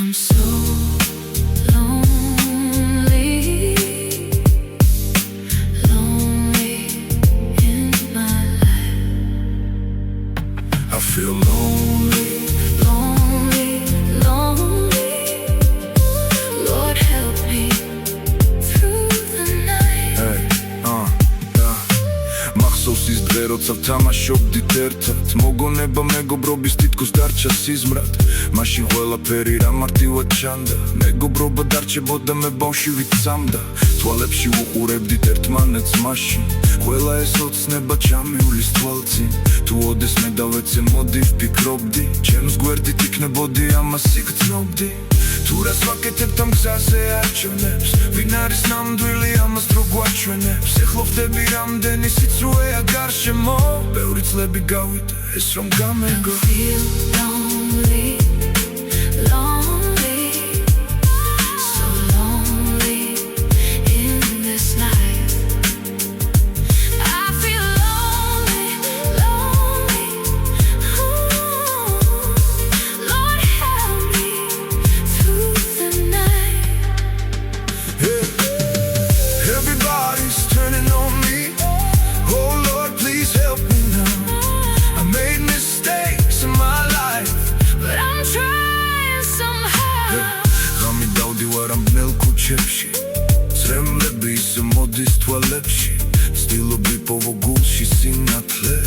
I'm so lonely, lonely in my life. I feel lonely, Lonely, lonely. Lord help me through the night. hey, მახსოვს ის დღე, როცა ვთამაშობდით ერთად, მოგონება მეგობრობის თითქოს დარჩა სიზმრად. მაშინ ყველაფერი რა მარტივად ჩანდა, მეგობრობა დარჩებოდა, მე ბავში ვიცამდა. თვალებში უყურებდით ერთმანეთს მაშინ, ყველა ეს ოცნება ჩამივლის თვალწინ. თუ ოდეს მე დავეცე მოდი ვფიქრობდი, ჩემს გვერდით იქნებოდი, ამას იგრძნობდი. თუ რას ვაკეთებთ ამ გზაზე არჩევნებს, ვინ არის ნამდვილი, ამას დრო გვაჩვენებს. ეხლა ვხდები რამდენი სიცრუეა გარშემო, ბევრი წლები გავიდა ეს რომ გამეგო. Feel lonely, lonely, so lonely in this life. I feel lonely, lonely. Ooh, Lord help me through the night. Everybody's turning on me. Oh Lord, please help me now. I made mistakes in my life. But I'm trying somehow. Gami davdi varam bnel kuchepshi, zremlebi isem modis tvalebshi. Stilobi povo gulshi sinatle,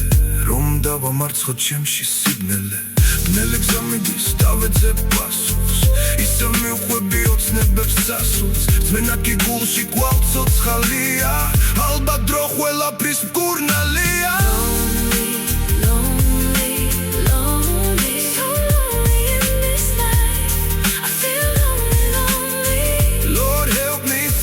rom dava martskot chemshi signele. Bnele gzamidis davedze pasus, isem miukhvebi otsnebebs tsasus. Zmenaki gulshi kval tsotsxalia, alba dro ყველაფრის მკურნალია.